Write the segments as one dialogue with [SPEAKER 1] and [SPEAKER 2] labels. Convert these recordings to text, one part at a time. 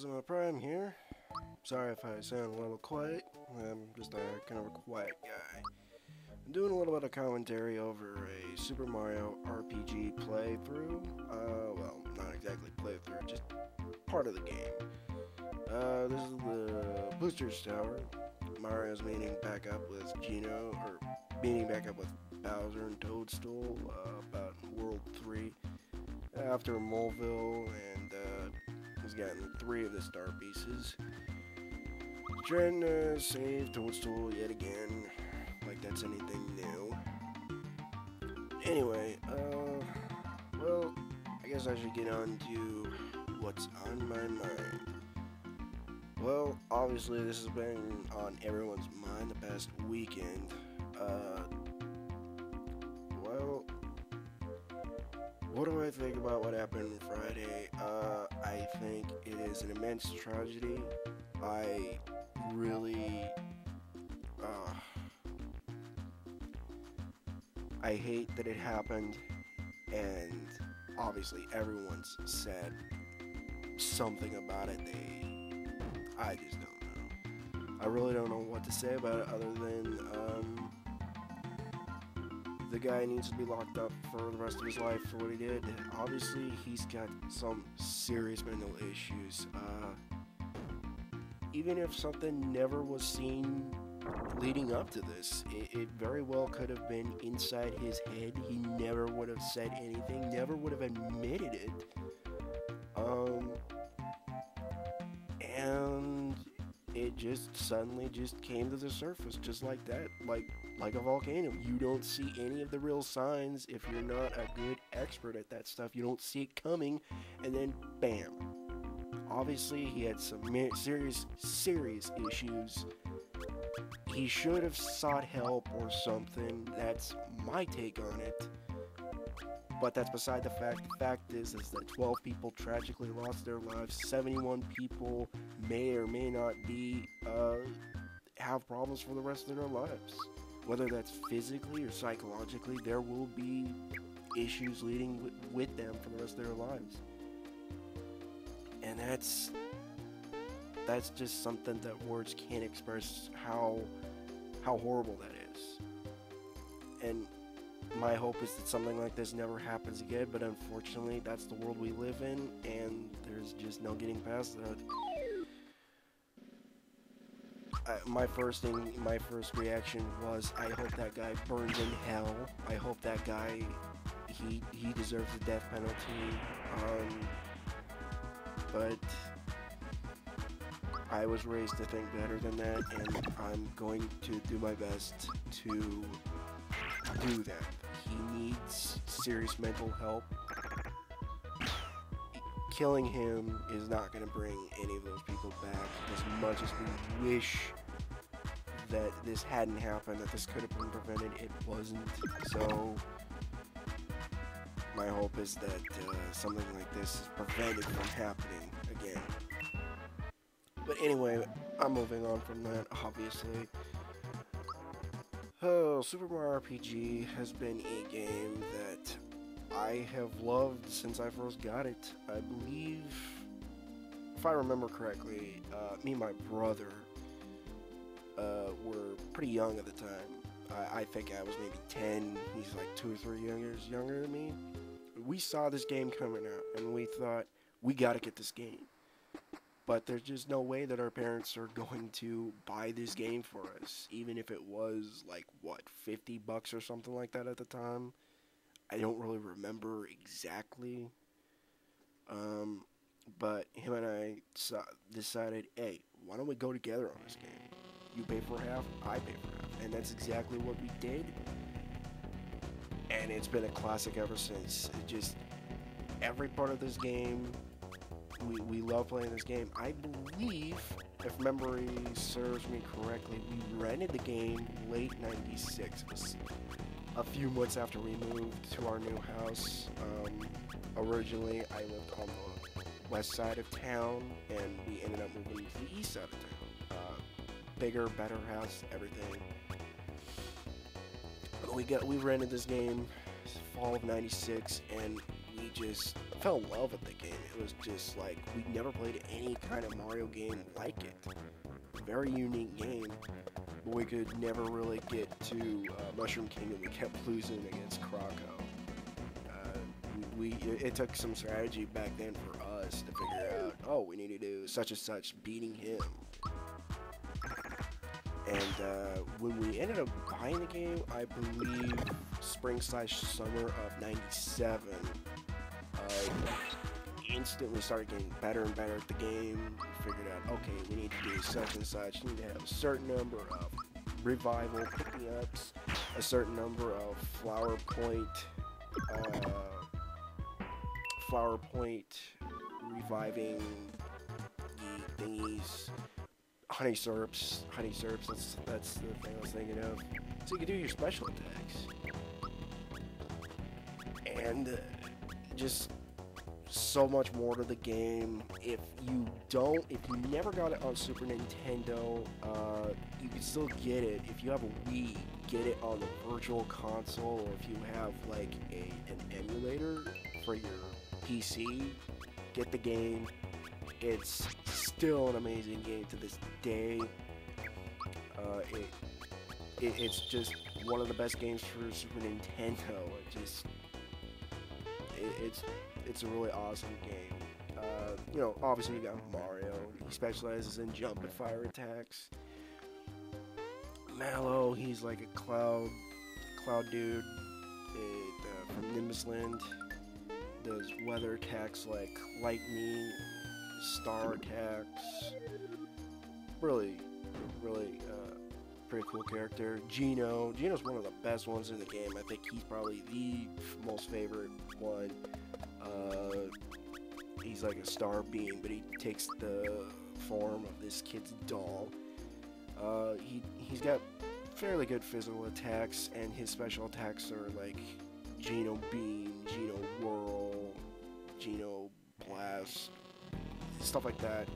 [SPEAKER 1] Kazuma Prime here. Sorry if I sound a little quiet. I'm just a kind of a quiet guy. I'm doing a little bit of commentary over a Super Mario RPG playthrough. Well, not exactly playthrough, just part of the game. This is the Booster's Tower. Mario's meeting back up with Gino, or meeting back up with Bowser and Toadstool about World 3 after Moleville, and he's gotten 3 of the star pieces. Trying to save Toadstool yet again, like that's anything new. Anyway, well, I guess I should get on to what's on my mind. Well, obviously this has been on everyone's mind the past weekend. Well, what do I think about what happened Friday? I think it is an immense tragedy. I really, I hate that it happened, and obviously everyone's said something about it. I just don't know. I really don't know what to say about it other than, the guy needs to be locked up for the rest of his life for what he did. Obviously, he's got some serious mental issues. Even if something never was seen leading up to this, it very well could have been inside his head. He never would have said anything, never would have admitted it. And it just suddenly just came to the surface, just like that, like a volcano. You don't see any of the real signs if you're not a good expert at that stuff. You don't see it coming, and then bam. Obviously, he had some serious issues. He should have sought help or something. That's my take on it. But that's beside the fact. The fact is that 12 people tragically lost their lives. 71 people may or may not be, have problems for the rest of their lives. Whether that's physically or psychologically, there will be issues leading with them for the rest of their lives. And that's just something that words can't express how horrible that is. And my hope is that something like this never happens again, but unfortunately that's the world we live in, and there's just no getting past that. My first reaction was, I hope that guy burns in hell. I hope that guy, he deserves the death penalty. But I was raised to think better than that, and I'm going to do my best to do that. He needs serious mental help. Killing him is not going to bring any of those people back. As much as we wish that this hadn't happened, that this could have been prevented, it wasn't. So my hope is that something like this is prevented from happening again. But anyway, I'm moving on from that, obviously. Oh, Super Mario RPG has been a game that I have loved since I first got it. I believe, if I remember correctly, me and my brother were pretty young at the time. I think I was maybe 10, he's like 2 or 3 years younger than me. We saw this game coming out, and we thought, we gotta get this game. But there's just no way that our parents are going to buy this game for us, even if it was like, what, $50 or something like that at the time. I don't really remember exactly. But him and I decided, hey, why don't we go together on this game? You pay for half, I pay for half. And that's exactly what we did. And it's been a classic ever since. It just, every part of this game, we love playing this game. I believe, if memory serves me correctly, we rented the game late 96. It was a few months after we moved to our new house. Originally, I lived on the west side of town, and we ended up moving to the east side of town. Bigger, better house, everything. We rented this game fall of 96, and we just fell in love with the game. It was just like, we never played any kind of Mario game like it. Very unique game, but we could never really get to Mushroom Kingdom. We kept losing against Krakow. It took some strategy back then for us to figure out, oh, we need to do such and such, beating him. And when we ended up buying the game, I believe spring/summer of '97, instantly started getting better and better at the game. We figured out, okay, we need to do such and such. You need to have a certain number of revival picking-ups, a certain number of flower point reviving thingies. Honey syrups, that's the thing I was thinking of. So you can do your special attacks. And just so much more to the game. If you never got it on Super Nintendo, you can still get it. If you have a Wii, get it on the Virtual Console, or if you have like an emulator for your PC, get the game. It's still an amazing game to this day. It's just one of the best games for Super Nintendo. It's a really awesome game. You know, obviously you got Mario. He specializes in jump and fire attacks. Mallow, he's like a cloud dude from Nimbusland. Does weather attacks like lightning, star attacks. Really pretty cool character. Geno's one of the best ones in the game. I think he's probably the most favorite one. He's like a star being, but he takes the form of this kid's doll. He's got fairly good physical attacks, and his special attacks are like Geno Beam, Geno Whirl, Geno Blast, stuff like that.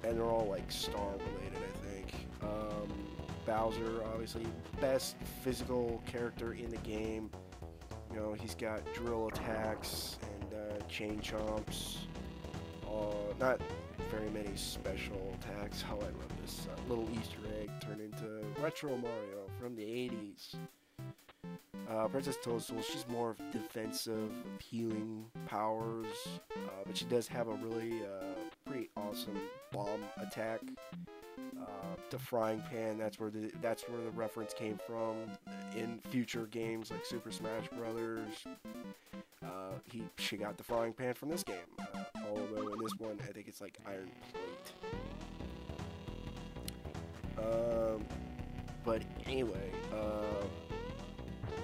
[SPEAKER 1] And they're all like star related, I think. Bowser, obviously, best physical character in the game. You know, he's got drill attacks and chain chomps. Not very many special attacks. Oh, I love this little Easter egg turned into Retro Mario from the 80s. Princess Toadstool, she's more of defensive, healing powers, but she does have a really pretty awesome bomb attack. The frying pan, that's where the reference came from in future games like Super Smash Brothers. She got the frying pan from this game, although in this one I think it's like iron plate. But anyway,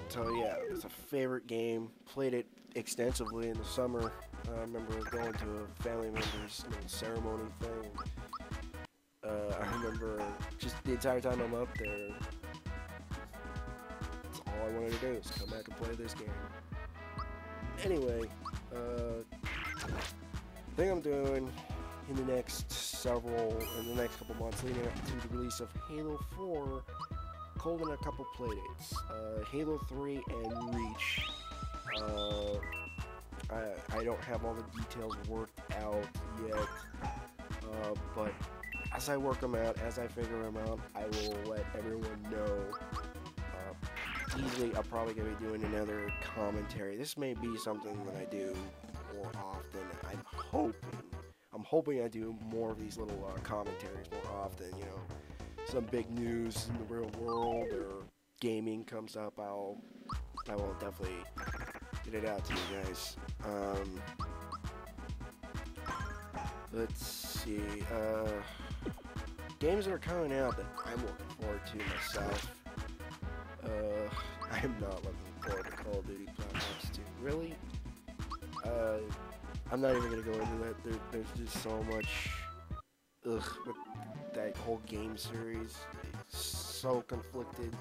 [SPEAKER 1] so yeah, it's a favorite game. Played it extensively in the summer. I remember going to a family member's little ceremony thing. I remember just the entire time I'm up there, that's all I wanted to do is come back and play this game. Anyway, thing I'm doing in the next couple months leading up to the release of Halo 4, cold in a couple playdates. Halo 3 and Reach. I don't have all the details worked out yet, but as I work them out, as I figure them out, I will let everyone know. Easily, I'm probably going to be doing another commentary. This may be something that I do more often. I'm hoping I do more of these little commentaries more often, you know. Some big news in the real world or gaming comes up, I will definitely get it out to you guys. Let's see, games that are coming out that I'm looking forward to myself. I am not looking forward to Call of Duty Black Ops 2. Really? I'm not even gonna go into that. There's just so much with that whole game series. It's so conflicted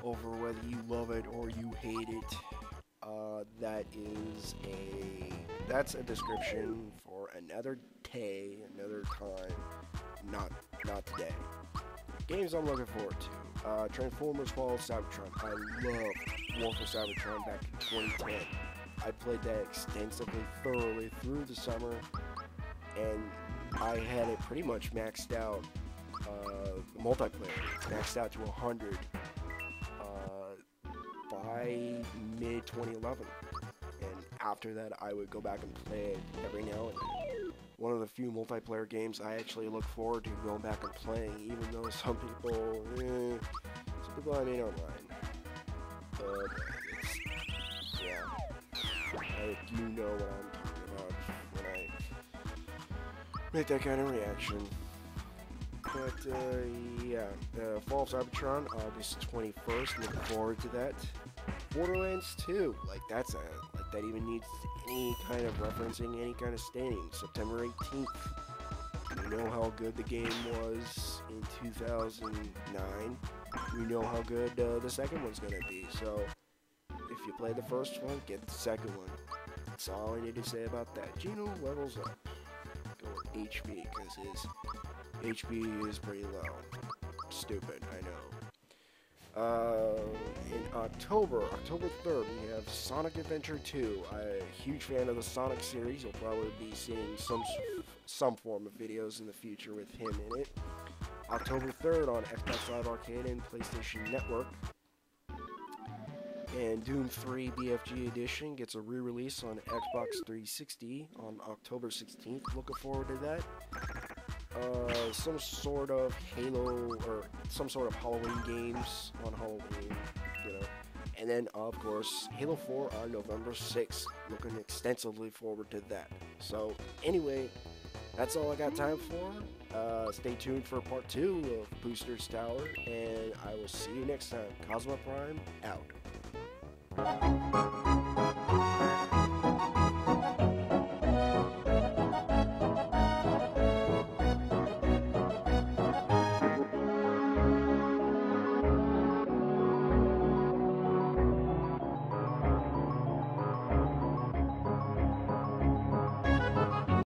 [SPEAKER 1] over whether you love it or you hate it. That's a description for another day, another time. Not today. Games I'm looking forward to. Transformers Fall of Cybertron. I loved War for Cybertron back in 2010. I played that extensively, thoroughly through the summer, and I had it pretty much maxed out, multiplayer, maxed out to 100 by mid-2011. And after that, I would go back and play it every now and then. One of the few multiplayer games I actually look forward to going back and playing, even though some people I mean online. But yeah, you know what I'm talking about when I make that kind of reaction. But yeah, Fall of Cybertron, August 21st. Looking forward to that. Borderlands 2, like that even needs any kind of referencing, any kind of stating. September 18th. We know how good the game was in 2009. We know how good the second one's gonna be. So if you play the first one, get the second one. That's all I need to say about that. Gino levels up. Go with HP because his HP is pretty low. Stupid, I know. In October 3rd, we have Sonic Adventure 2. I'm a huge fan of the Sonic series. You'll probably be seeing some form of videos in the future with him in it. October 3rd on Xbox Live Arcade and PlayStation Network. And Doom 3 BFG Edition gets a re-release on Xbox 360 on October 16th. Looking forward to that. Some sort of Halo or some sort of Halloween games on Halloween, you know. And then, of course, Halo 4 on November 6th. Looking extensively forward to that. So, anyway, that's all I got time for. Stay tuned for part 2 of Booster's Tower, and I will see you next time. Kazuma Prime, out.